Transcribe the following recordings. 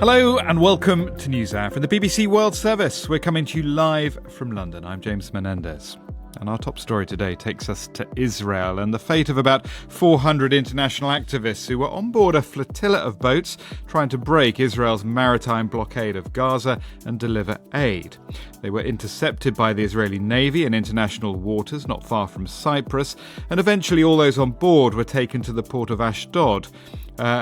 Hello and welcome to NewsHour from the BBC World Service. We're coming to you live from London. I'm James Menendez. And our top story today takes us to Israel and the fate of about 400 international activists who were on board a flotilla of boats trying to break Israel's maritime blockade of Gaza and deliver aid. They were intercepted by the Israeli Navy in international waters not far from Cyprus, and eventually all those on board were taken to the port of Ashdod,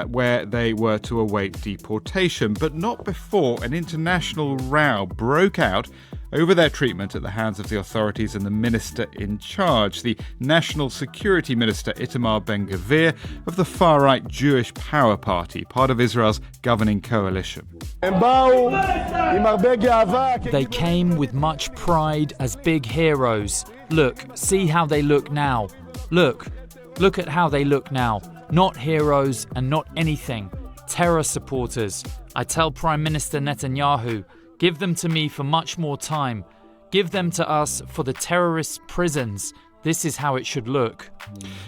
where they were to await deportation, but not before an international row broke out over their treatment at the hands of the authorities and the minister in charge, the National Security Minister Itamar Ben-Gvir of the far-right Jewish Power Party, part of Israel's governing coalition. They came with much pride as big heroes. Look, see how they look now. Look at how they look now. Not heroes and not anything. Terror supporters. I tell Prime Minister Netanyahu, give them to me for much more time. Give them to us for the terrorist prisons. This is how it should look.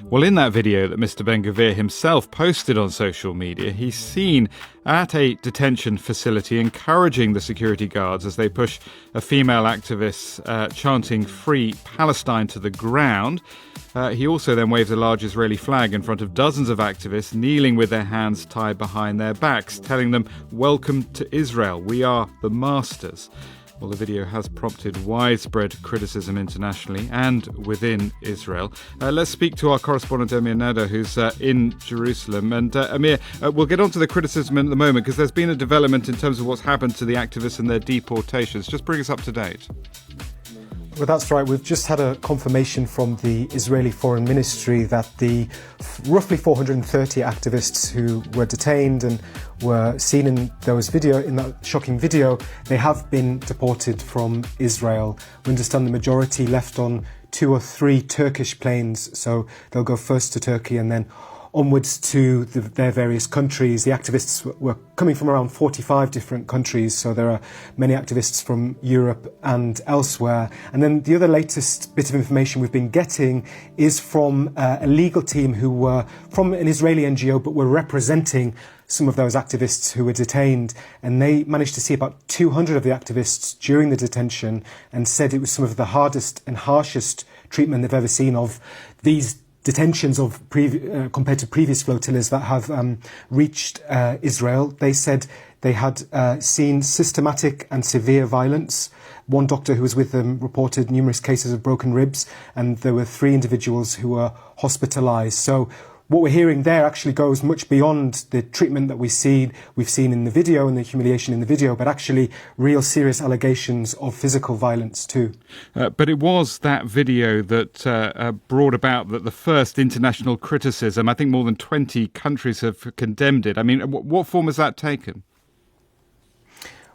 Well, in that video that Mr. Ben-Gvir himself posted on social media, he's seen at a detention facility encouraging the security guards as they push a female activist chanting "Free Palestine" to the ground. He also then waves a large Israeli flag in front of dozens of activists kneeling with their hands tied behind their backs, telling them, "Welcome to Israel. We are the masters." Well, the video has prompted widespread criticism internationally and within Israel. Let's speak to our correspondent Amir Nada, who's in Jerusalem. And Amir, we'll get on to the criticism in a moment because there's been a development in terms of what's happened to the activists and their deportations. Just bring us up to date. Well, that's right. We've just had a confirmation from the Israeli Foreign Ministry that the roughly 430 activists who were detained and were seen in that shocking video, they have been deported from Israel. We understand the majority left on 2 or 3 Turkish planes, so they'll go first to Turkey and then onwards to their various countries. The activists were coming from around 45 different countries, so there are many activists from Europe and elsewhere. And then the other latest bit of information we've been getting is from a legal team who were from an Israeli NGO but were representing some of those activists who were detained, and they managed to see about 200 of the activists during the detention and said it was some of the hardest and harshest treatment they've ever seen of these detentions of compared to previous flotillas that have reached Israel. They said they had seen systematic and severe violence. One doctor who was with them reported numerous cases of broken ribs, and there were 3 individuals who were hospitalized. So what we're hearing there actually goes much beyond the treatment that we've seen in the video and the humiliation in the video, but actually real serious allegations of physical violence too. But it was that video that brought about the first international criticism. I think more than 20 countries have condemned it. I mean, what form has that taken?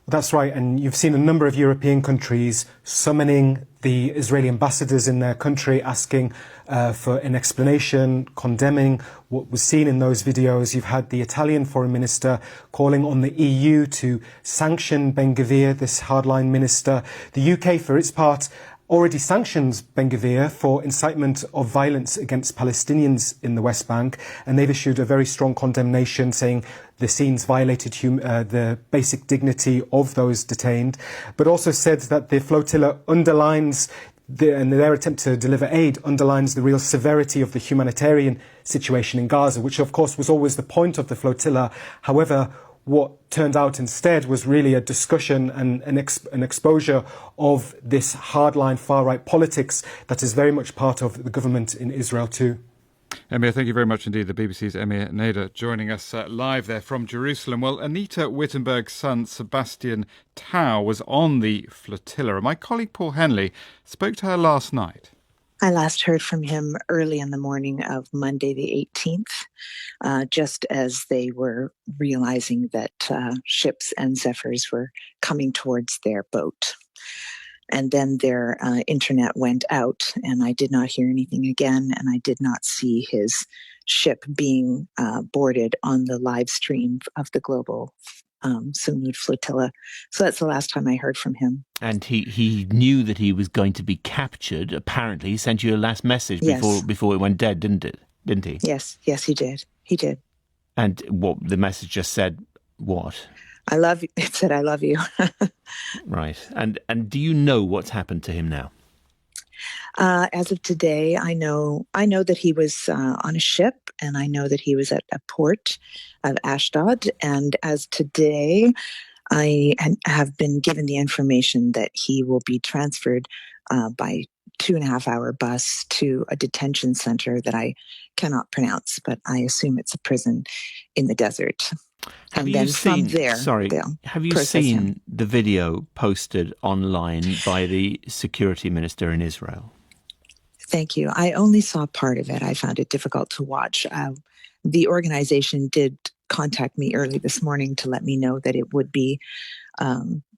That's right, and you've seen a number of European countries summoning the Israeli ambassadors in their country, asking for an explanation, condemning what was seen in those videos. You've had the Italian foreign minister calling on the EU to sanction Ben-Gvir, this hardline minister. The UK, for its part, already sanctions Ben-Gvir for incitement of violence against Palestinians in the West Bank, and they've issued a very strong condemnation saying the scenes violated the basic dignity of those detained, but also said that the flotilla underlines and their attempt to deliver aid underlines the real severity of the humanitarian situation in Gaza, which of course was always the point of the flotilla. However, what turned out instead was really a discussion and an exposure of this hardline far-right politics that is very much part of the government in Israel too. Emir, thank you very much indeed. The BBC's Emir Nada joining us live there from Jerusalem. Well, Anita Wittenberg's son, Sebastian Tau, was on the flotilla, and my colleague Paul Henley spoke to her last night. I last heard from him early in the morning of Monday the 18th, just as they were realizing that ships and Zephyrs were coming towards their boat. And then their internet went out, and I did not hear anything again, and I did not see his ship being boarded on the live stream of the global Sumud flotilla. So that's the last time I heard from him. And he knew that he was going to be captured. Apparently, he sent you a last message before it went dead, didn't he? Yes, he did. He did. And what the message just said, what? I love you. It said, I love you. Right. And do you know what's happened to him now? As of today, I know that he was on a ship, and I know that he was at a port of Ashdod. And as today, I have been given the information that he will be transferred by 2.5 hour bus to a detention center that I cannot pronounce, but I assume it's a prison in the desert. Have you seen the video posted online by the security minister in Israel? Thank you. I only saw part of it. I found it difficult to watch. The organization did contact me early this morning to let me know that it would be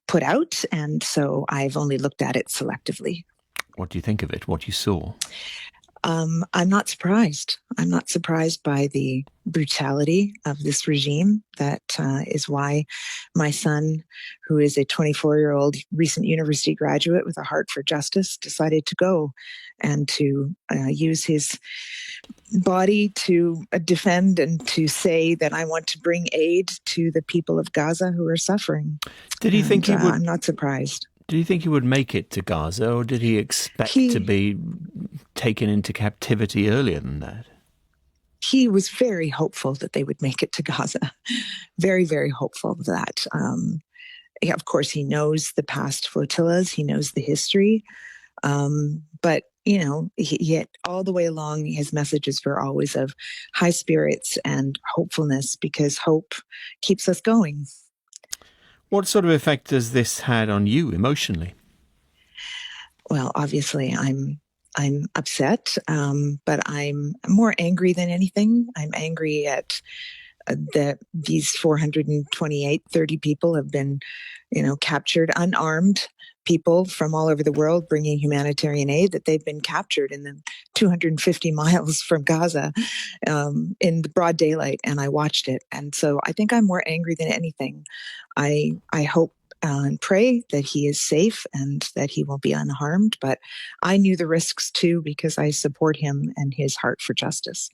put out, and so I've only looked at it selectively. What do you think of it? What you saw? I'm not surprised. I'm not surprised by the brutality of this regime. That is why my son, who is a 24-year-old recent university graduate with a heart for justice, decided to go and to use his body to defend and to say that I want to bring aid to the people of Gaza who are suffering. Did he think he would? I'm not surprised. Did he think he would make it to Gaza, or did he expect to be taken into captivity earlier than that? He was very hopeful that they would make it to Gaza. Very, very hopeful of that. Of course, he knows the past flotillas. He knows the history. But, yet all the way along, his messages were always of high spirits and hopefulness, because hope keeps us going. What sort of effect has this had on you emotionally? Well, obviously, I'm upset, but I'm more angry than anything. I'm angry at that these 428, 30 people have been, captured, unarmed people from all over the world bringing humanitarian aid, that they've been captured in the 250 miles from Gaza in the broad daylight. And I watched it. And so I think I'm more angry than anything. I hope and pray that he is safe and that he will be unharmed. But I knew the risks too, because I support him and his heart for justice.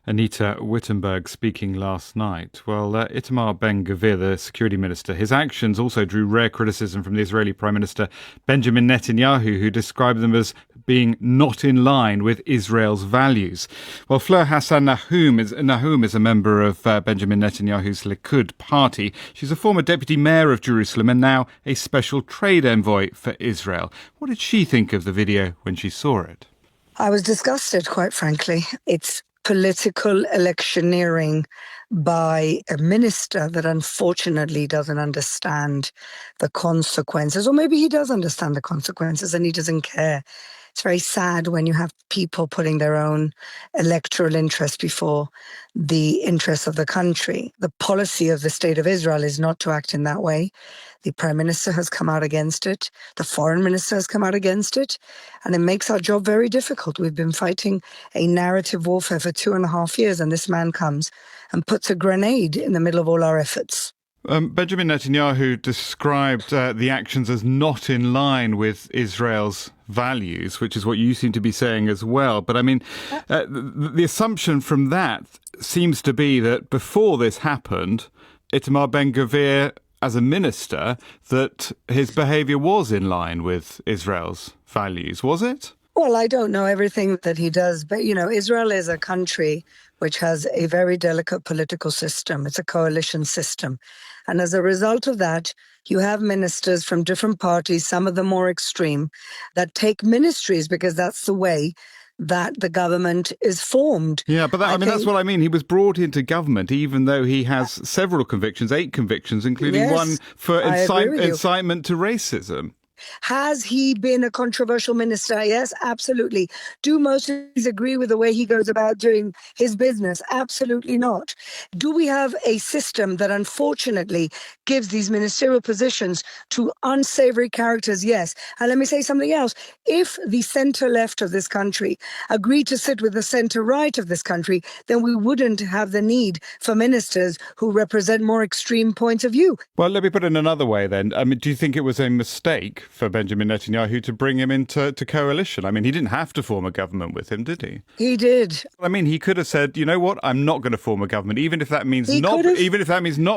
Anita Wittenberg speaking last night. Well, Itamar Ben-Gvir, the security minister, his actions also drew rare criticism from the Israeli Prime Minister Benjamin Netanyahu, who described them as being not in line with Israel's values. Well, Fleur Hassan Nahum is a member of Benjamin Netanyahu's Likud party. She's a former deputy mayor of Jerusalem and now a special trade envoy for Israel. What did she think of the video when she saw it? I was disgusted, quite frankly. It's political electioneering by a minister that unfortunately doesn't understand the consequences, or maybe he does understand the consequences and he doesn't care. It's very sad when you have people putting their own electoral interest before the interests of the country. The policy of the state of Israel is not to act in that way. The Prime Minister has come out against it. The Foreign Minister has come out against it. And it makes our job very difficult. We've been fighting a narrative warfare for 2.5 years, and this man comes and puts a grenade in the middle of all our efforts. Benjamin Netanyahu described the actions as not in line with Israel's values, which is what you seem to be saying as well. But I mean, the assumption from that seems to be that before this happened, Itamar Ben-Gvir, as a minister, that his behaviour was in line with Israel's values, was it? Well, I don't know everything that he does, but, Israel is a country which has a very delicate political system. It's a coalition system. And as a result of that, you have ministers from different parties, some of them more extreme, that take ministries because that's the way that the government is formed. Yeah, but that's what I mean. He was brought into government, even though he has several convictions, 8 convictions, including one for incitement to racism. Has he been a controversial minister? Yes, absolutely. Do most of us agree with the way he goes about doing his business? Absolutely not. Do we have a system that unfortunately gives these ministerial positions to unsavory characters? Yes. And let me say something else. If the center left of this country agreed to sit with the center right of this country, then we wouldn't have the need for ministers who represent more extreme points of view. Well, let me put it another way then. I mean, do you think it was a mistake for Benjamin Netanyahu to bring him into coalition. I mean, he didn't have to form a government with him, did he? He did. I mean, he could have said, you know what, I'm not going to form a government, even if that means not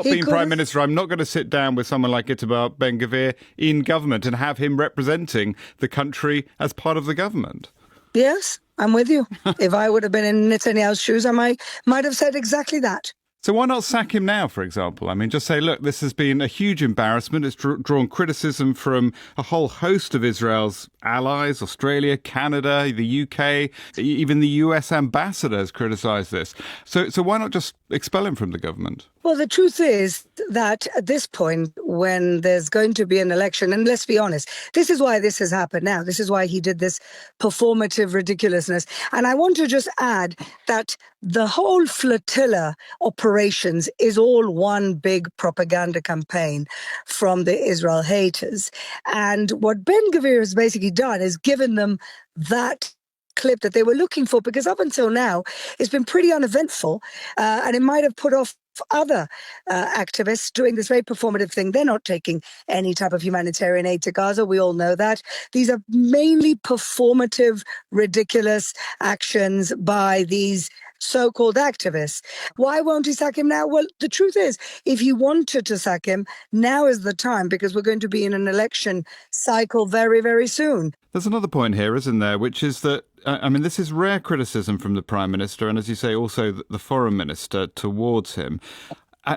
being prime minister. I'm not going to sit down with someone like Itamar Ben-Gvir in government and have him representing the country as part of the government. Yes, I'm with you. If I would have been in Netanyahu's shoes, I might have said exactly that. So why not sack him now, for example? I mean, just say, look, this has been a huge embarrassment. It's drawn criticism from a whole host of Israel's allies, Australia, Canada, the UK, even the US ambassador has criticised this. So why not just expel him from the government? Well, the truth is that at this point, when there's going to be an election, and let's be honest, this is why this has happened now. This is why he did this performative ridiculousness. And I want to just add that the whole flotilla operations is all one big propaganda campaign from the Israel haters. And what Ben-Gvir has basically done is given them that clip that they were looking for, because up until now, it's been pretty uneventful, and it might have put off other activists doing this very performative thing. They're not taking any type of humanitarian aid to Gaza. We all know that. These are mainly performative, ridiculous actions by these so-called activists. Why won't he sack him now? Well, the truth is, if he wanted to sack him, now is the time, because we're going to be in an election cycle very, very soon. There's another point here, isn't there, which is that, I mean, this is rare criticism from the Prime Minister and, as you say, also the Foreign Minister towards him.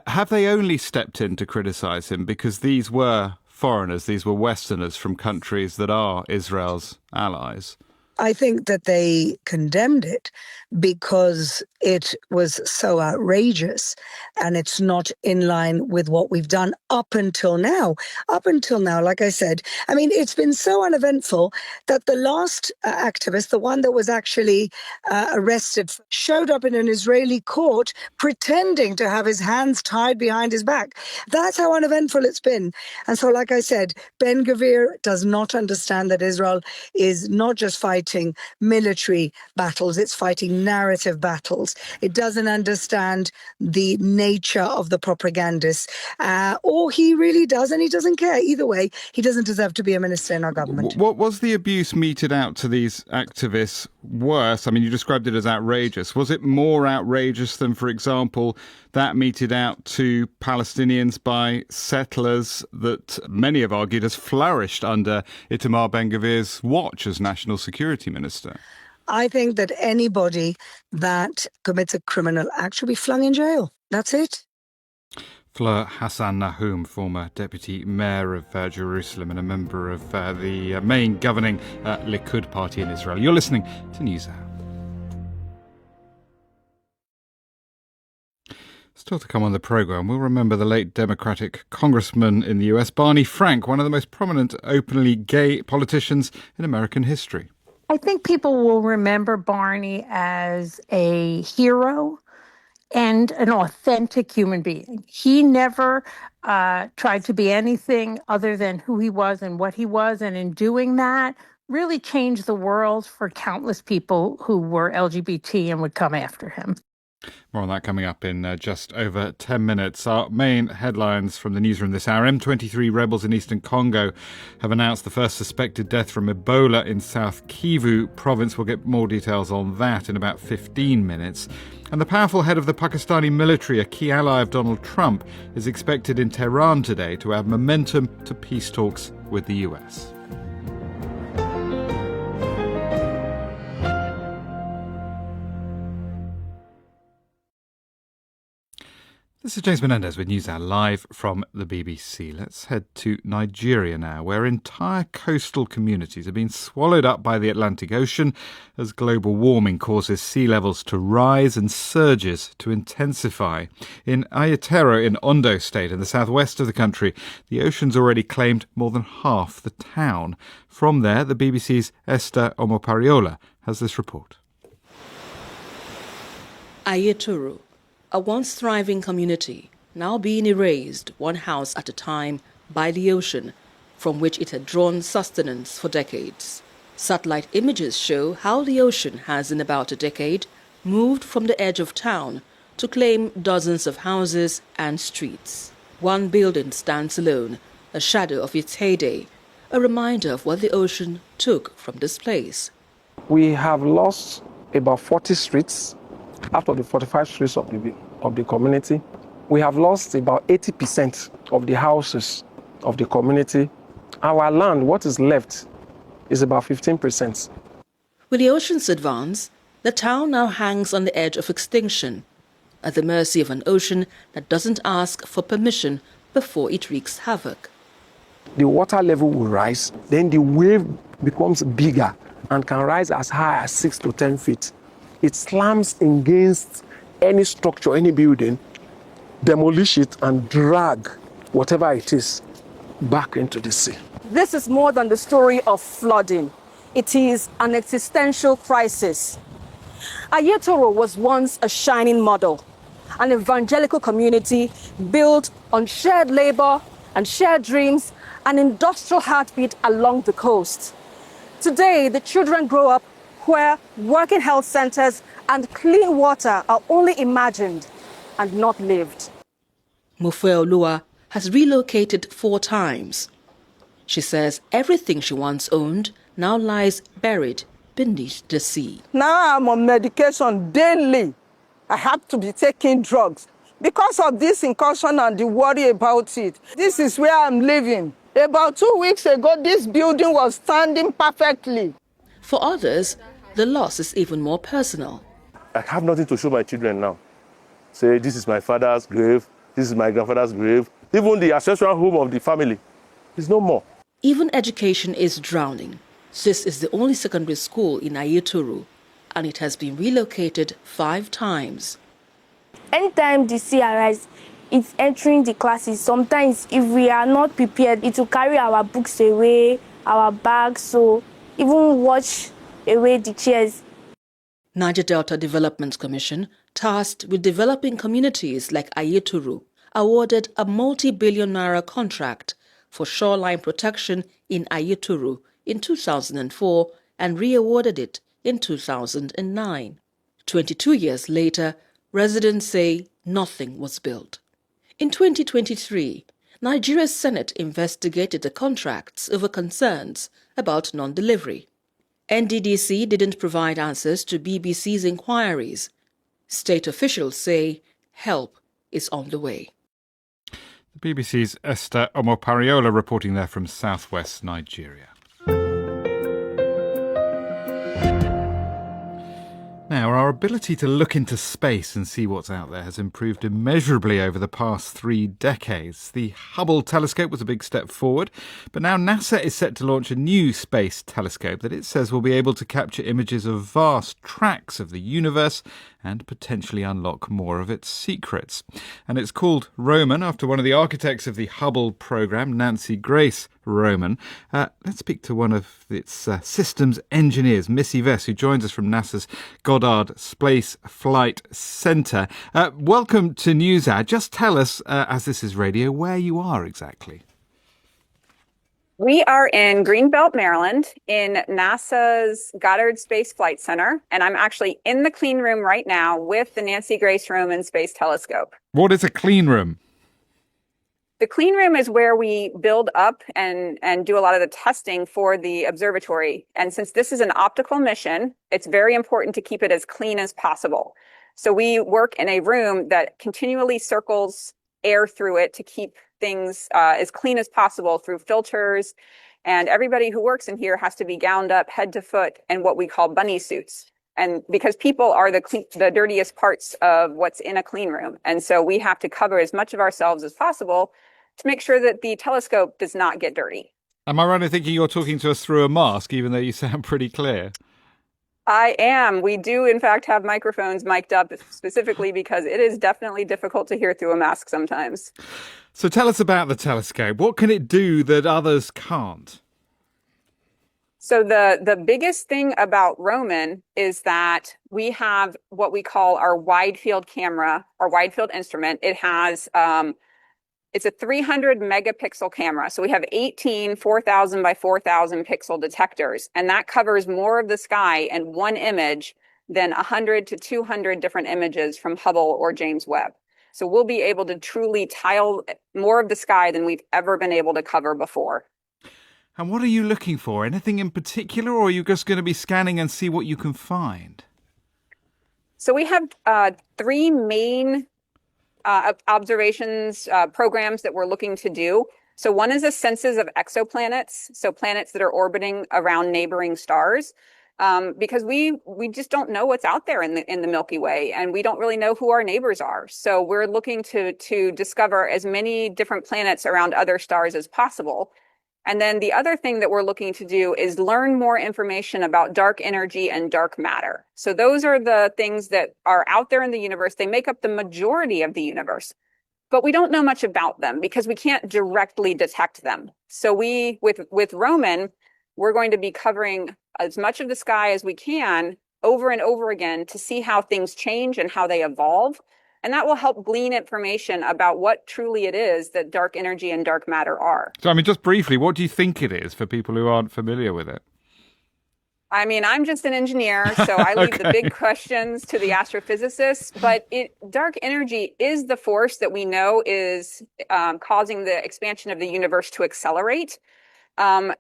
Have they only stepped in to criticise him because these were foreigners, these were Westerners from countries that are Israel's allies? I think that they condemned it because it was so outrageous and it's not in line with what we've done up until now. Up until now, like I said, I mean, it's been so uneventful that the last activist, the one that was actually arrested, showed up in an Israeli court pretending to have his hands tied behind his back. That's how uneventful it's been. And so, like I said, Ben-Gvir does not understand that Israel is not just fighting military battles, it's fighting narrative battles. It doesn't understand the nature of the propagandists, or he really does, and he doesn't care. Either way, he doesn't deserve to be a minister in our government. What was the abuse meted out to these activists worse? I mean, you described it as outrageous. Was it more outrageous than, for example, that meted out to Palestinians by settlers that many have argued has flourished under Itamar Ben-Gvir's watch as National Security Minister? I think that anybody that commits a criminal act should be flung in jail. That's it. Fleur Hassan Nahum, former deputy mayor of Jerusalem and a member of the main governing Likud party in Israel. You're listening to NewsHour. Still to come on the programme, we'll remember the late Democratic congressman in the US, Barney Frank, one of the most prominent openly gay politicians in American history. I think people will remember Barney as a hero and an authentic human being. He never tried to be anything other than who he was and what he was, and in doing that, really changed the world for countless people who were LGBT and would come after him. More on that coming up in just over 10 minutes. Our main headlines from the newsroom this hour. M23 rebels in eastern Congo have announced the first suspected death from Ebola in South Kivu province. We'll get more details on that in about 15 minutes. And the powerful head of the Pakistani military, a key ally of Donald Trump, is expected in Tehran today to add momentum to peace talks with the US. This is James Menendez with NewsHour live from the BBC. Let's head to Nigeria now, where entire coastal communities are being swallowed up by the Atlantic Ocean as global warming causes sea levels to rise and surges to intensify. In Ayatero in Ondo State, in the southwest of the country, the ocean's already claimed more than half the town. From there, the BBC's Esther Omopariola has this report. Ayatoro, a once thriving community, now being erased one house at a time by the ocean, from which it had drawn sustenance for decades. Satellite images show how the ocean has, in about a decade, moved from the edge of town to claim dozens of houses and streets. One building stands alone, a shadow of its heyday, a reminder of what the ocean took from this place. We have lost about 40 streets out of the 45 streets of the community. We have lost about 80% of the houses of the community. Our land, what is left, is about 15%. With the ocean's advance, the town now hangs on the edge of extinction, at the mercy of an ocean that doesn't ask for permission before it wreaks havoc. The water level will rise, then the wave becomes bigger and can rise as high as 6 to 10 feet. It slams against any structure, any building, demolish it and drag whatever it is back into the sea. This is more than the story of flooding. It is an existential crisis. Ayetoro was once a shining model, an evangelical community built on shared labor and shared dreams, an industrial heartbeat along the coast. Today, the children grow up where working health centers and clean water are only imagined and not lived. Mofeolua has relocated 4 times. She says everything she once owned now lies buried beneath the sea. Now I'm on medication daily. I have to be taking drugs because of this incursion and the worry about it. This is where I'm living. About 2 weeks ago, this building was standing perfectly. For others, the loss is even more personal. I have nothing to show my children now. Say, this is my father's grave, this is my grandfather's grave. Even the ancestral home of the family is no more. Even education is drowning. This is the only secondary school in Ayetoro, and it has been relocated 5 times. Anytime the sea arises, it's entering the classes. Sometimes, if we are not prepared, it will carry our books away, our bags, so even wash away the chairs. Niger Delta Development Commission, tasked with developing communities like Ayetoro, awarded a multi-billion naira contract for shoreline protection in Ayetoro in 2004 and re-awarded it in 2009. 22 years later, residents say nothing was built. In 2023, Nigeria's Senate investigated the contracts over concerns about non-delivery. NDDC didn't provide answers to BBC's inquiries. State officials say help is on the way. The BBC's Esther Omopariola reporting there from southwest Nigeria. Now, our ability to look into space and see what's out there has improved immeasurably over the past 3 decades. The Hubble telescope was a big step forward, but now NASA is set to launch a new space telescope that it says will be able to capture images of vast tracts of the universe and potentially unlock more of its secrets. And it's called Roman, after one of the architects of the Hubble program, Nancy Grace Roman. Let's speak to one of its systems engineers, Missy Vess, who joins us from NASA's Goddard Space Flight Center. Welcome to NewsHour. Just tell us, as this is radio, where you are exactly. We are in Greenbelt, Maryland, in NASA's Goddard Space Flight Center, and I'm actually in the clean room right now with the Nancy Grace Roman Space Telescope. What is a clean room? The clean room is where we build up and do a lot of the testing for the observatory. And since this is an optical mission, it's very important to keep it as clean as possible. So we work in a room that continually circles air through it to keep things as clean as possible through filters. And everybody who works in here has to be gowned up head to foot in what we call bunny suits. And because people are the dirtiest parts of what's in a clean room. And so we have to cover as much of ourselves as possible to make sure that the telescope does not get dirty. Am I right in thinking you're talking to us through a mask, even though you sound pretty clear? I am. We do, in fact, have microphones mic'd up specifically because it is definitely difficult to hear through a mask sometimes. So tell us about the telescope. What can it do that others can't? So the biggest thing about Roman is that we have what we call our wide field camera, our wide field instrument. It has it's a 300 megapixel camera. So we have 18 4,000 by 4,000 pixel detectors, and that covers more of the sky in one image than 100 to 200 different images from Hubble or James Webb. So we'll be able to truly tile more of the sky than we've ever been able to cover before. And what are you looking for? Anything in particular, or are you just going to be scanning and see what you can find? So we have three main observations programs that we're looking to do. So one is a census of exoplanets, so planets that are orbiting around neighboring stars, because we just don't know what's out there in the Milky Way, and we don't really know who our neighbors are. So we're looking to discover as many different planets around other stars as possible. And then the other thing that we're looking to do is learn more information about dark energy and dark matter. So those are the things that are out there in the universe. They make up the majority of the universe, but we don't know much about them because we can't directly detect them. So with Roman, we're going to be covering as much of the sky as we can over and over again to see how things change and how they evolve. And that will help glean information about what truly it is that dark energy and dark matter are. So, I mean, just briefly, what do you think it is for people who aren't familiar with it? I mean, I'm just an engineer, so I leave the big questions to the astrophysicists. But dark energy is the force that we know is causing the expansion of the universe to accelerate.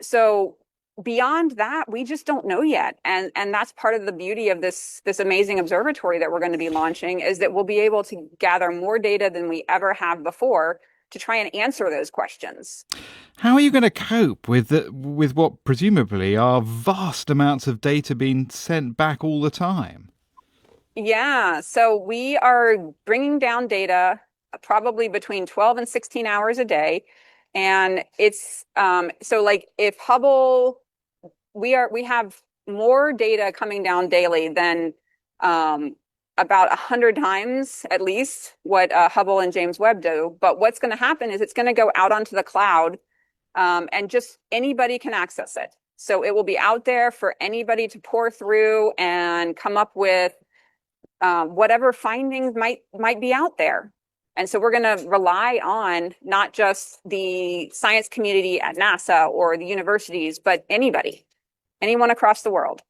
So beyond that, we just don't know yet. And that's part of the beauty of this amazing observatory that we're going to be launching, is that we'll be able to gather more data than we ever have before to try and answer those questions. How are you going to cope with what presumably are vast amounts of data being sent back all the time? Yeah, so we are bringing down data probably between 12 and 16 hours a day. And it's so like if Hubble, we have more data coming down daily than about 100 times at least what Hubble and James Webb do. But what's going to happen is it's going to go out onto the cloud, and just anybody can access it. So it will be out there for anybody to pour through and come up with whatever findings might be out there. And so we're going to rely on not just the science community at NASA or the universities, but anyone across the world.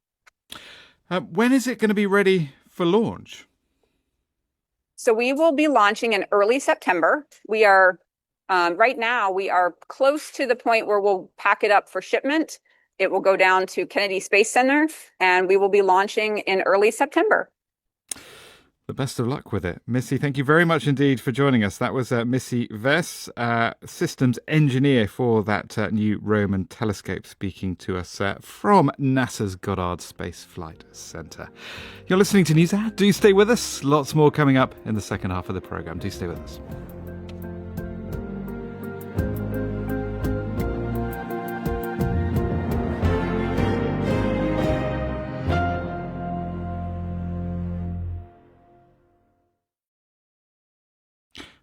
When is it going to be ready for launch? So we will be launching in early September. We are, right now, we are close to the point where we'll pack it up for shipment. It will go down to Kennedy Space Center, and we will be launching in early September. The best of luck with it. Missy, thank you very much indeed for joining us. That was Missy Vess, systems engineer for that new Roman telescope, speaking to us from NASA's Goddard Space Flight Center. You're listening to News Hour. Do stay with us. Lots more coming up in the second half of the programme. Do stay with us.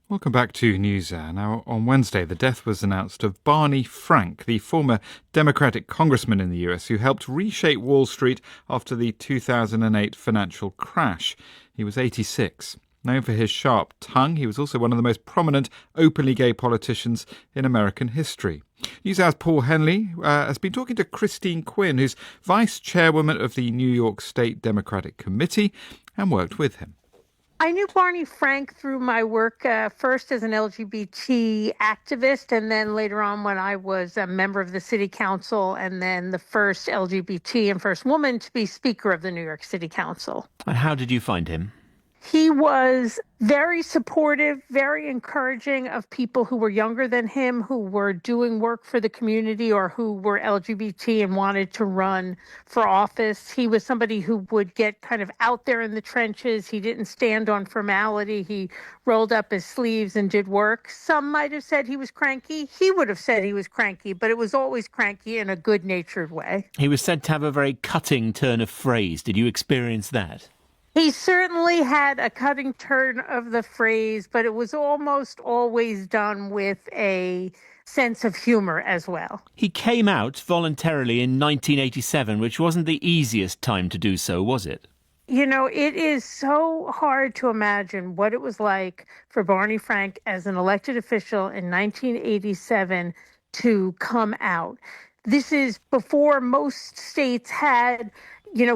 Welcome back to News Hour. Now, on Wednesday, the death was announced of Barney Frank, the former Democratic congressman in the US who helped reshape Wall Street after the 2008 financial crash. He was 86. Known for his sharp tongue, he was also one of the most prominent openly gay politicians in American history. NewsHour's Paul Henley has been talking to Christine Quinn, who's vice chairwoman of the New York State Democratic Committee, and worked with him. I knew Barney Frank through my work first as an LGBT activist, and then later on when I was a member of the city council, and then the first LGBT and first woman to be speaker of the New York City Council. And how did you find him? He was very supportive, very encouraging of people who were younger than him, who were doing work for the community or who were LGBT and wanted to run for office. He was somebody who would get kind of out there in the trenches. He didn't stand on formality. He rolled up his sleeves and did work. Some might have said he was cranky. He would have said he was cranky, but it was always cranky in a good-natured way. He was said to have a very cutting turn of phrase. Did you experience that? He certainly had a cutting turn of the phrase, but it was almost always done with a sense of humor as well. He came out voluntarily in 1987, which wasn't the easiest time to do so, was it? You know, it is so hard to imagine what it was like for Barney Frank as an elected official in 1987 to come out. This is before most states had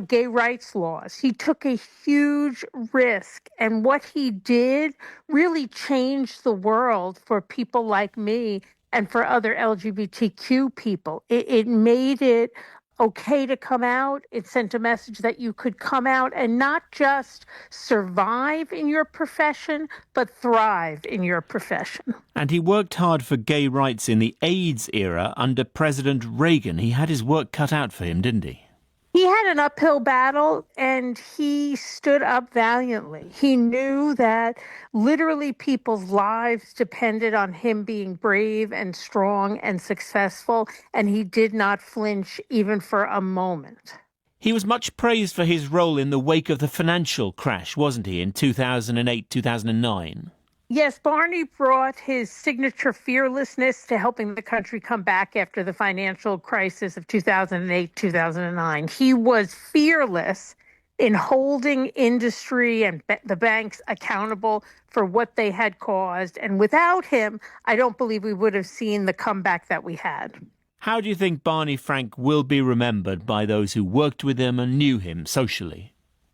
gay rights laws. He took a huge risk, and what he did really changed the world for people like me and for other LGBTQ people. It made it okay to come out. It sent a message that you could come out and not just survive in your profession, but thrive in your profession. And he worked hard for gay rights in the AIDS era under President Reagan. He had his work cut out for him, didn't he? He had an uphill battle and he stood up valiantly. He knew that literally people's lives depended on him being brave and strong and successful, and he did not flinch even for a moment. He was much praised for his role in the wake of the financial crash, wasn't he, in 2008, 2009? Yes, Barney brought his signature fearlessness to helping the country come back after the financial crisis of 2008, 2009. He was fearless in holding industry and the banks accountable for what they had caused. And without him, I don't believe we would have seen the comeback that we had. How do you think Barney Frank will be remembered by those who worked with him and knew him socially?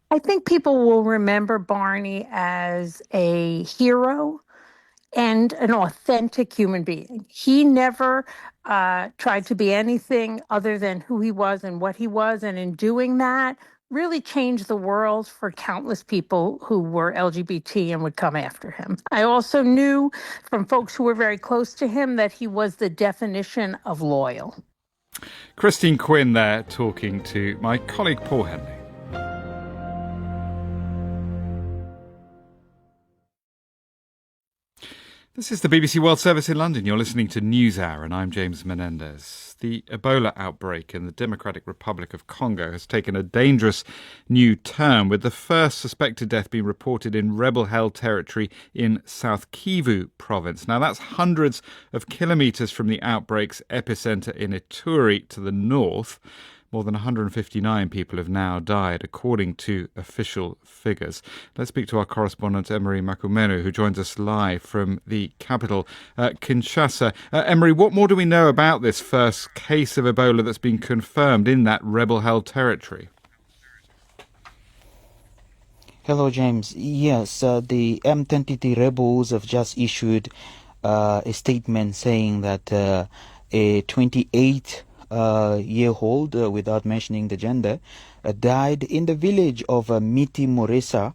I think people will remember Barney as a hero and an authentic human being. He never tried to be anything other than who he was and what he was. And in doing that, really changed the world for countless people who were LGBT and would come after him. I also knew from folks who were very close to him that he was the definition of loyal. Christine Quinn there talking to my colleague Paul Henley. This is the BBC World Service in London. You're listening to NewsHour and I'm James Menendez. The Ebola outbreak in the Democratic Republic of Congo has taken a dangerous new turn, with the first suspected death being reported in rebel-held territory in South Kivu province. Now, that's hundreds of kilometres from the outbreak's epicentre in Ituri to the north. More than 159 people have now died, according to official figures. Let's speak to our correspondent, Emery Makumenu, who joins us live from the capital, Kinshasa. Emery, what more do we know about this first case of Ebola that's been confirmed in that rebel-held territory? Hello, James. Yes, the M23 rebels have just issued a statement saying that a 28-year-old, without mentioning the gender, died in the village of Miti Moresa,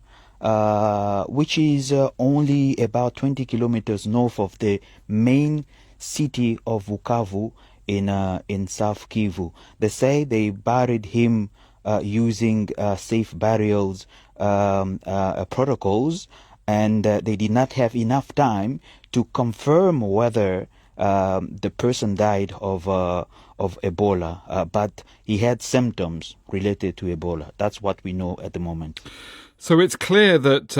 which is only about 20 kilometers north of the main city of Bukavu in South Kivu. They say they buried him using safe burials protocols, and they did not have enough time to confirm whether the person died of Ebola, but he had symptoms related to Ebola. That's what we know at the moment. So it's clear that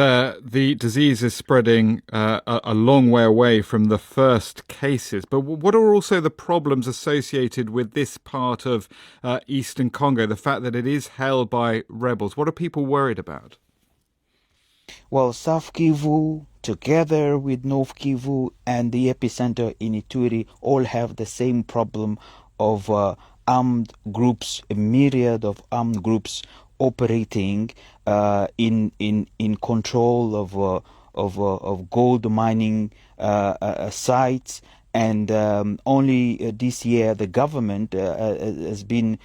the disease is spreading a long way away from the first cases. But what are also the problems associated with this part of eastern Congo, the fact that it is held by rebels? What are people worried about? Well, South Kivu, together with North Kivu and the epicenter in Ituri, all have the same problem of armed groups, a myriad of armed groups operating in control of gold mining sites. And only this year the government has been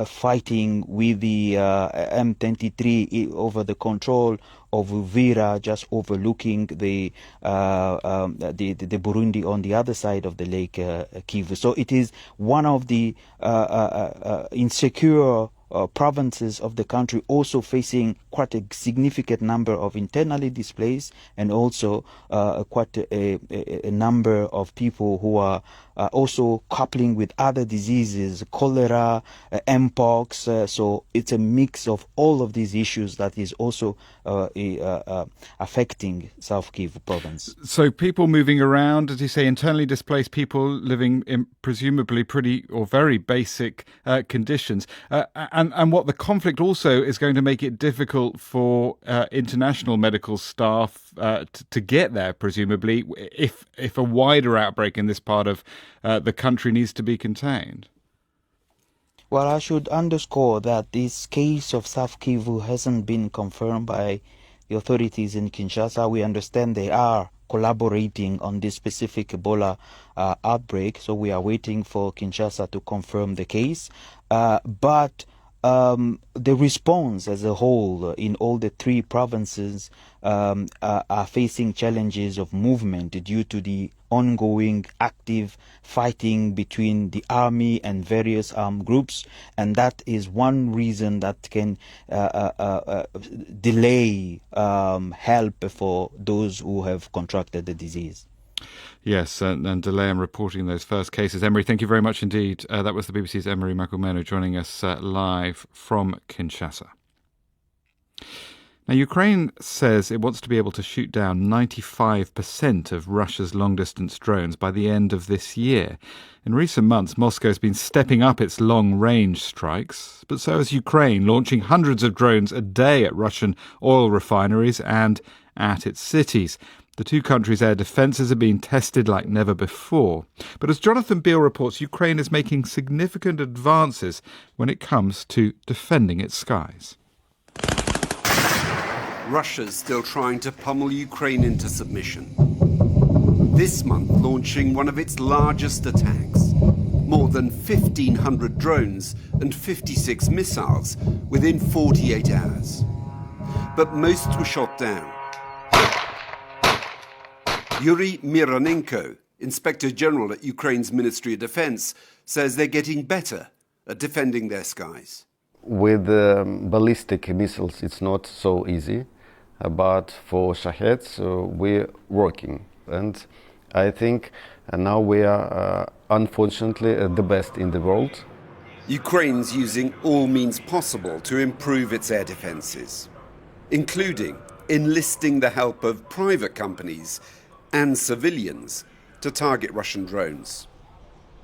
fighting with the M23 over the control of Uvira, just overlooking the Burundi on the other side of the Lake Kivu. So it is one of the insecure provinces of the country, also facing quite a significant number of internally displaced, and also quite a number of people who are also coupling with other diseases, cholera, mpox. So it's a mix of all of these issues that is also affecting South Kivu province. So people moving around, as you say, internally displaced people living in presumably pretty or very basic conditions. And what the conflict also is going to make it difficult for international medical staff to get there, presumably, if a wider outbreak in this part of the country needs to be contained. Well, I should underscore that this case of South Kivu hasn't been confirmed by the authorities in Kinshasa. We understand there are collaborating on this specific Ebola outbreak. So we are waiting for Kinshasa to confirm the case. But the response as a whole in all the three provinces are facing challenges of movement due to the ongoing active fighting between the army and various armed groups, and that is one reason that can delay help for those who have contracted the disease. Yes, and delay in reporting those first cases. Emery, thank you very much indeed. That was the BBC's Emery Makumenu joining us live from Kinshasa. Now, Ukraine says it wants to be able to shoot down 95% of Russia's long-distance drones by the end of this year. In recent months, Moscow has been stepping up its long-range strikes, but so has Ukraine, launching hundreds of drones a day at Russian oil refineries and at its cities. The two countries' air defences are being tested like never before. But as Jonathan Beale reports, Ukraine is making significant advances when it comes to defending its skies. Russia's still trying to pummel Ukraine into submission. This month launching one of its largest attacks. More than 1,500 drones and 56 missiles within 48 hours. But most were shot down. Yuri Mironenko, Inspector General at Ukraine's Ministry of Defense, says they're getting better at defending their skies. With ballistic missiles, it's not so easy. But for Shaheds, we're working. And I think now we are, unfortunately, the best in the world. Ukraine's using all means possible to improve its air defences, including enlisting the help of private companies and civilians to target Russian drones.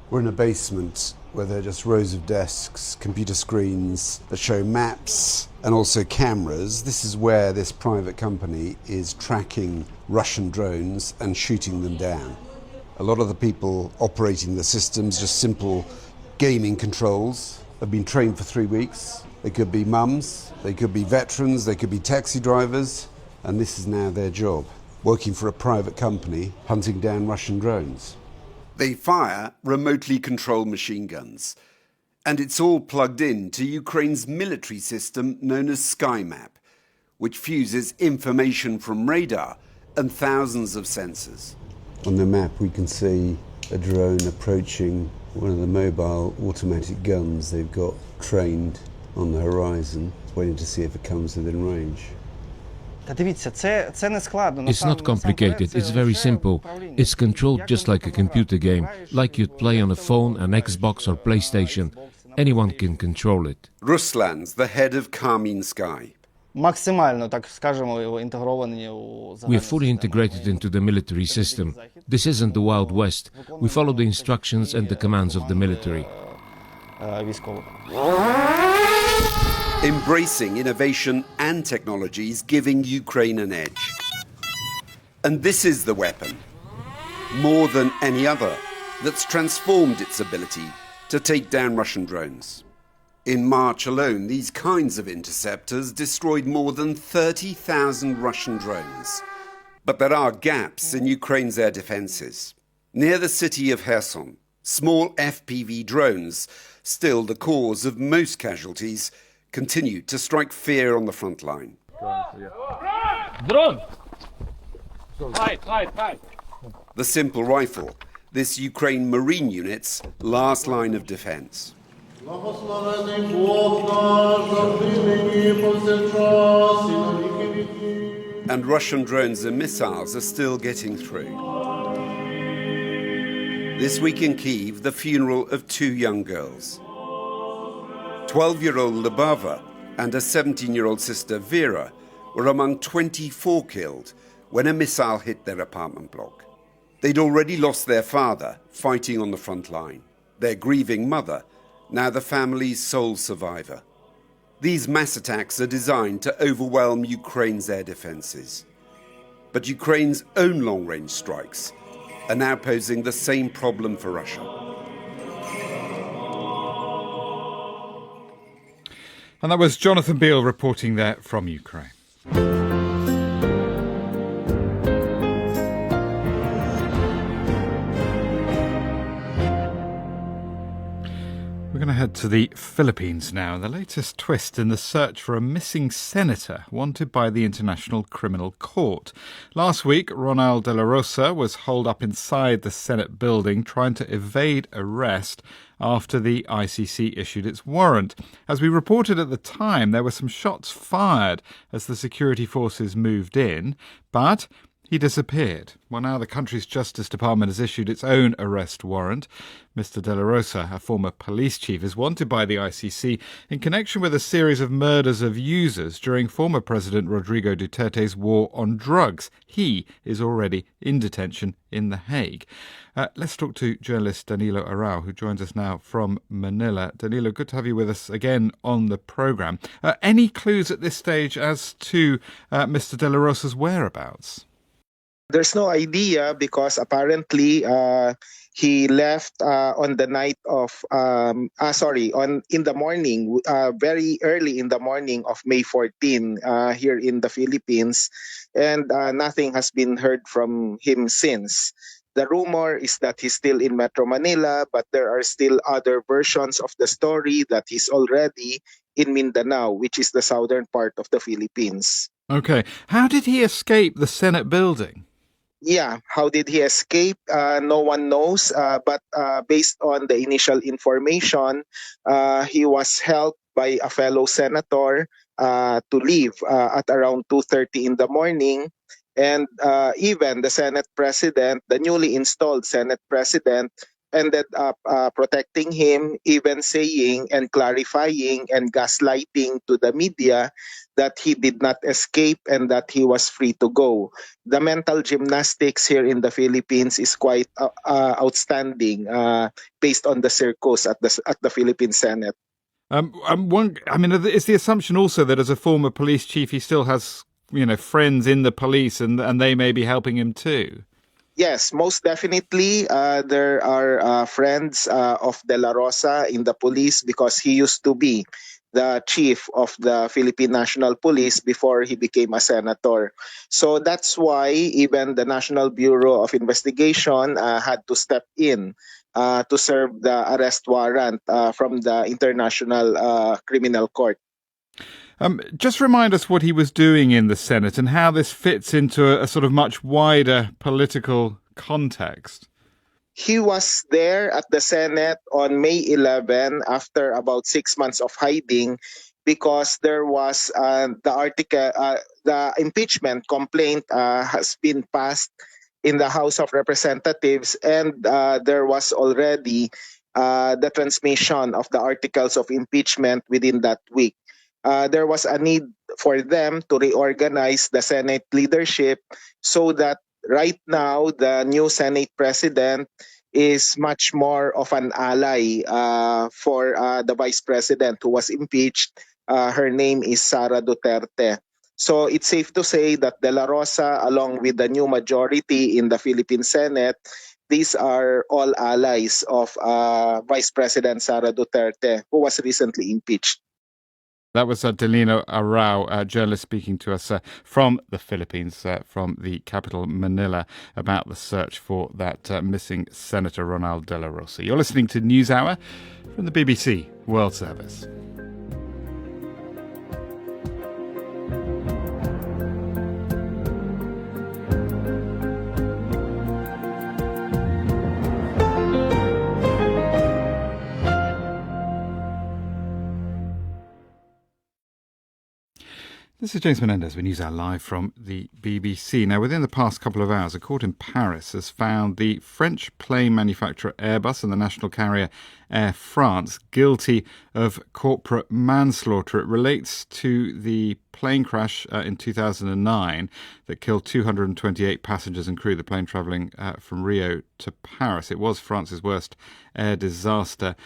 We're in a basement where there are just rows of desks, computer screens that show maps and also cameras. This is where this private company is tracking Russian drones and shooting them down. A lot of the people operating the systems, just simple gaming controls, have been trained for 3 weeks. They could be mums, they could be veterans, they could be taxi drivers, and this is now their job, working for a private company, hunting down Russian drones. They fire remotely controlled machine guns, and it's all plugged in to Ukraine's military system known as SkyMap, which fuses information from radar and thousands of sensors. On the map we can see a drone approaching one of the mobile automatic guns they've got trained on the horizon, waiting to see if it comes within range. It's not complicated, it's very simple. It's controlled just like a computer game, like you'd play on a phone, an Xbox or PlayStation. Anyone can control it. Ruslan's the head of Karmin Sky. We are fully integrated into the military system. This isn't the Wild West. We follow the instructions and the commands of the military. Embracing innovation and technologies, giving Ukraine an edge. And this is the weapon, more than any other, that's transformed its ability to take down Russian drones. In March alone, these kinds of interceptors destroyed more than 30,000 Russian drones. But there are gaps in Ukraine's air defences. Near the city of Kherson, small FPV drones, still the cause of most casualties, continue to strike fear on the front line. Drone! Hide. The simple rifle, this Ukraine Marine unit's last line of defense. And Russian drones and missiles are still getting through. This week in Kyiv, the funeral of two young girls. 12-year-old Lubava and her 17-year-old sister Vera were among 24 killed when a missile hit their apartment block. They'd already lost their father fighting on the front line, their grieving mother, now the family's sole survivor. These mass attacks are designed to overwhelm Ukraine's air defences. But Ukraine's own long-range strikes are now posing the same problem for Russia. And that was Jonathan Beale reporting there from Ukraine. To the Philippines now, the latest twist in the search for a missing senator wanted by the International Criminal Court. Last week, Ronald de la Rosa was holed up inside the Senate building trying to evade arrest after the ICC issued its warrant. As we reported at the time, there were some shots fired as the security forces moved in, but he disappeared. Well, now the country's Justice Department has issued its own arrest warrant. Mr. De La Rosa, a former police chief, is wanted by the ICC in connection with a series of murders of users during former President Rodrigo Duterte's war on drugs. He is already in detention in The Hague. Let's talk to journalist Danilo Arau, who joins us now from Manila. Danilo, good to have you with us again on the programme. Any clues at this stage as to Mr. De La Rosa's whereabouts? There's no idea because apparently he left on the night of, in the morning, very early in the morning of May 14 here in the Philippines, and nothing has been heard from him since. The rumor is that he's still in Metro Manila, but there are still other versions of the story that he's already in Mindanao, which is the southern part of the Philippines. Okay. How did he escape the Senate building? Yeah, how did he escape? No one knows, but based on the initial information, he was helped by a fellow senator to leave at around 2:30 in the morning. And even the Senate president, the newly installed Senate president, ended up protecting him, even saying and clarifying and gaslighting to the media that he did not escape and that he was free to go. The mental gymnastics here in the Philippines is quite outstanding based on the circus at the Philippine Senate. It's the assumption also that as a former police chief, he still has, friends in the police and they may be helping him too. Yes, most definitely. There are friends of De La Rosa in the police because he used to be the chief of the Philippine National Police before he became a senator. So that's why even the National Bureau of Investigation had to step in to serve the arrest warrant from the International Criminal Court. Just remind us what he was doing in the Senate and how this fits into a sort of much wider political context. He was there at the Senate on May 11 after about 6 months of hiding because there was the impeachment complaint has been passed in the House of Representatives, and there was already the transmission of the articles of impeachment within that week. There was a need for them to reorganize the Senate leadership so that right now the new Senate president is much more of an ally for the vice president who was impeached. Her name is Sara Duterte. So it's safe to say that De La Rosa, along with the new majority in the Philippine Senate, these are all allies of Vice President Sara Duterte, who was recently impeached. That was Danilo Arau, a journalist speaking to us from the Philippines, from the capital Manila, about the search for that missing Senator Ronald De La Rosa. You're listening to NewsHour from the BBC World Service. This is James Menendez with NewsHour live from the BBC. Now, within the past couple of hours, a court in Paris has found the French plane manufacturer Airbus and the national carrier Air France guilty of corporate manslaughter. It relates to the plane crash in 2009 that killed 228 passengers and crew, the plane travelling from Rio to Paris. It was France's worst air disaster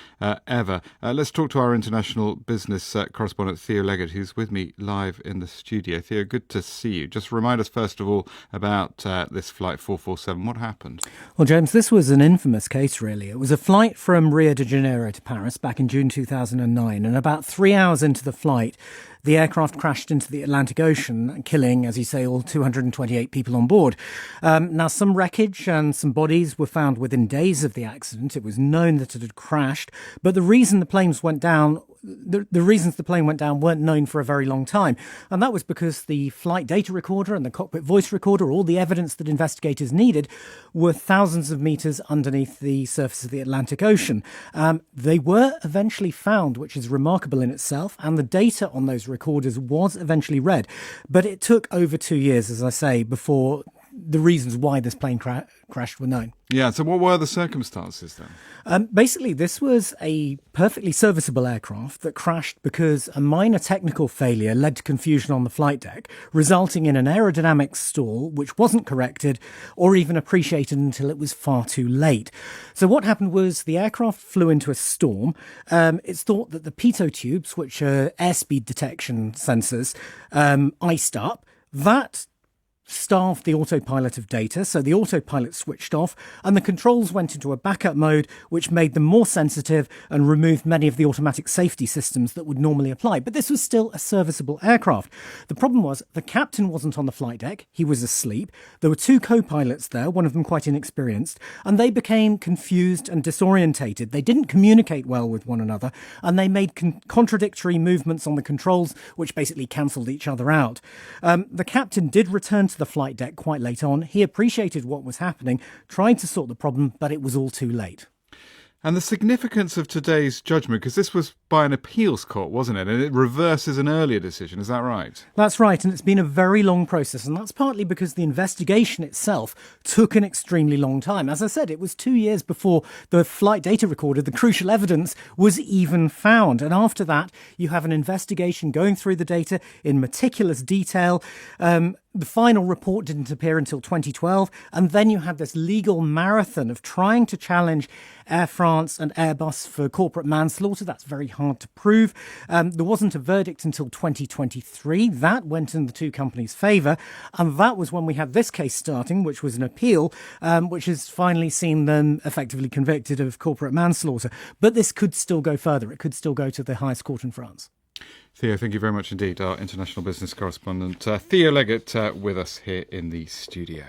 ever. Let's talk to our international business correspondent Theo Leggett, who's with me live in the studio. Theo, good to see you. Just remind us first of all about this flight 447. What happened? Well, James, this was an infamous case, really. It was a flight from Rio de Janeiro to Paris back in June 2009, and about 3 hours into the flight, the aircraft crashed into the Atlantic Ocean, killing, as you say, all 228 people on board. Now, some wreckage and some bodies were found within days of the accident. It was known that it had crashed, but the reason the planes went down the reasons the plane went down weren't known for a very long time. And that was because the flight data recorder and the cockpit voice recorder, all the evidence that investigators needed, were thousands of meters underneath the surface of the Atlantic Ocean. They were eventually found, which is remarkable in itself, and the data on those recorders was eventually read. But it took over 2 years, as I say, before the reasons why this plane crashed were known. Yeah, so what were the circumstances then? Basically, this was a perfectly serviceable aircraft that crashed because a minor technical failure led to confusion on the flight deck, resulting in an aerodynamic stall which wasn't corrected or even appreciated until it was far too late. So what happened was the aircraft flew into a storm. It's thought that the pitot tubes, which are airspeed detection sensors, iced up. That starved the autopilot of data, so the autopilot switched off and the controls went into a backup mode which made them more sensitive and removed many of the automatic safety systems that would normally apply. But this was still a serviceable aircraft. The problem was the captain wasn't on the flight deck, he was asleep. There were two co-pilots there, one of them quite inexperienced, and they became confused and disorientated. They didn't communicate well with one another and they made contradictory movements on the controls which basically cancelled each other out. The captain did return to the flight deck quite late on. He appreciated what was happening, tried to sort the problem, but it was all too late. And the significance of today's judgment, because this was by an appeals court, wasn't it? And it reverses an earlier decision, is that right? That's right, and it's been a very long process, and that's partly because the investigation itself took an extremely long time. As I said, it was 2 years before the flight data recorder, the crucial evidence, was even found. And after that, you have an investigation going through the data in meticulous detail. The final report didn't appear until 2012, and then you had this legal marathon of trying to challenge Air France and Airbus for corporate manslaughter. That's very hard to prove. There wasn't a verdict until 2023. That went in the two companies' favour, and that was when we had this case starting, which was an appeal, which has finally seen them effectively convicted of corporate manslaughter. But this could still go further. It could still go to the highest court in France. Theo, thank you very much indeed. Our international business correspondent, Theo Leggett, with us here in the studio.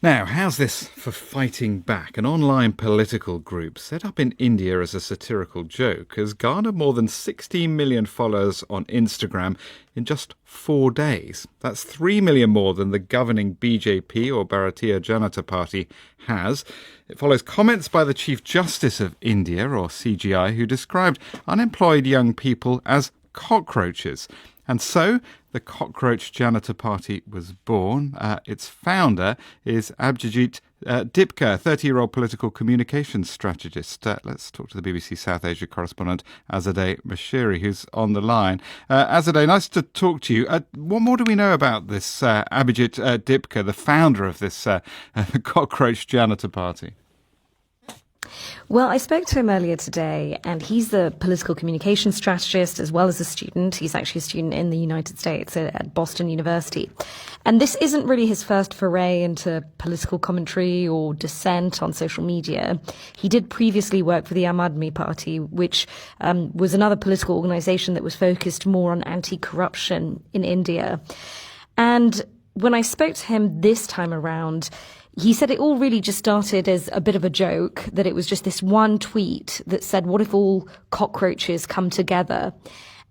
Now, how's this for fighting back? An online political group set up in India as a satirical joke has garnered more than 16 million followers on Instagram in just 4 days. That's 3 million more than the governing BJP or Bharatiya Janata Party has. It follows comments by the Chief Justice of India, or CGI, who described unemployed young people as cockroaches. And so the Cockroach Janata Party was born. Its founder is Abhijit Dipka, a 30-year-old political communications strategist. Let's talk to the BBC South Asia correspondent Azadeh Mashiri, who's on the line. Azadeh, nice to talk to you. What more do we know about this Abhijit Dipka, the founder of this Cockroach Janata Party? Well, I spoke to him earlier today, and he's the political communications strategist as well as a student. He's actually a student in the United States at Boston University. And this isn't really his first foray into political commentary or dissent on social media. He did previously work for the Aam Aadmi Party, which was another political organization that was focused more on anti-corruption in India. And when I spoke to him this time around, he said it all really just started as a bit of a joke, that it was just this one tweet that said, what if all cockroaches come together?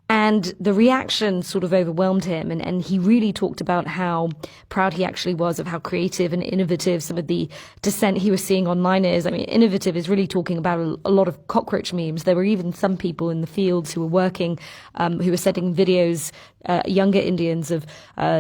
And the reaction sort of overwhelmed him. And he really talked about how proud he actually was of how creative and innovative some of the dissent he was seeing online is. I mean, innovative is really talking about a lot of cockroach memes. There were even some people in the fields who were working, who were sending videos, younger Indians, of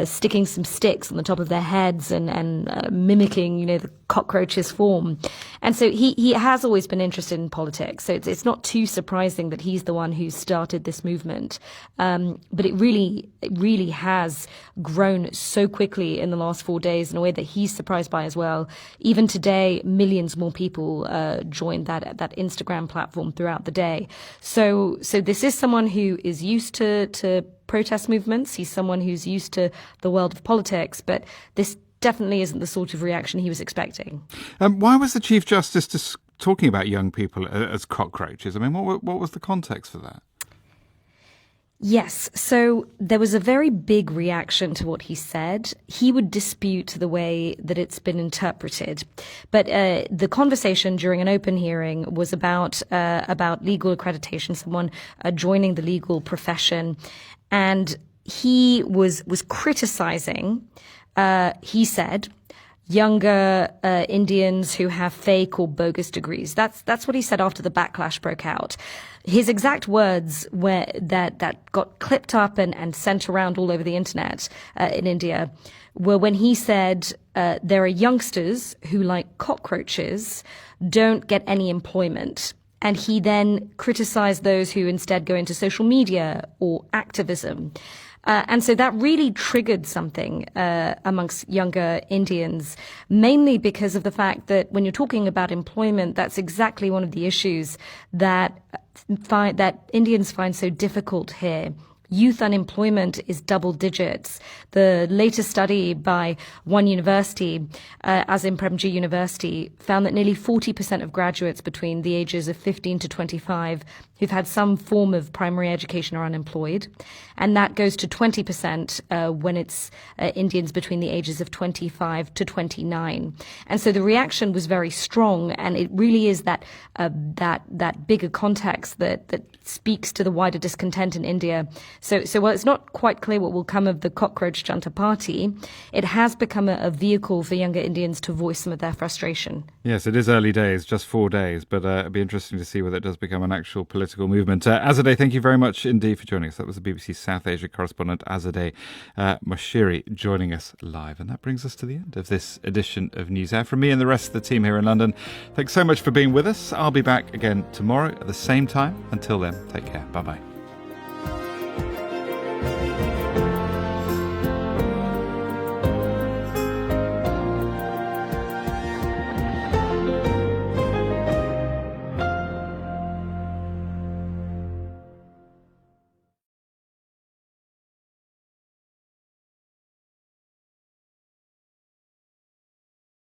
sticking some sticks on the top of their heads and mimicking, the cockroach's form. And so he has always been interested in politics. So it's not too surprising that he's the one who started this movement. But it really has grown so quickly in the last 4 days in a way that he's surprised by as well. Even today, millions more people joined that Instagram platform throughout the day. So this is someone who is used to protest movements. He's someone who's used to the world of politics, but this definitely isn't the sort of reaction he was expecting. Why was the Chief Justice talking about young people as cockroaches? I mean, what was the context for that? Yes. So there was a very big reaction to what he said. He would dispute the way that it's been interpreted. But the conversation during an open hearing was about legal accreditation, someone joining the legal profession. And he was criticizing, he said, younger Indians who have fake or bogus degrees. That's what he said after the backlash broke out. His exact words were that got clipped up and sent around all over the internet in India were when he said there are youngsters who, like cockroaches, don't get any employment. And he then criticized those who instead go into social media or activism. And so that really triggered something amongst younger Indians, mainly because of the fact that when you're talking about employment, that's exactly one of the issues that Indians find so difficult here. Youth unemployment is double digits. The latest study by one university, Azim Premji University, found that nearly 40% of graduates between the ages of 15 to 25 who've had some form of primary education are unemployed. And that goes to 20% when it's Indians between the ages of 25 to 29. And so the reaction was very strong, and it really is that bigger context that speaks to the wider discontent in India. So while it's not quite clear what will come of the Cockroach Junta Party, it has become a vehicle for younger Indians to voice some of their frustration. Yes, it is early days, just 4 days, but it'll be interesting to see whether it does become an actual political movement. Azadeh, thank you very much indeed for joining us. That was the BBC South Asia correspondent Azadeh Moshiri joining us live. And that brings us to the end of this edition of News Hour. From me and the rest of the team here in London, thanks so much for being with us. I'll be back again tomorrow at the same time. Until then, take care. Bye-bye.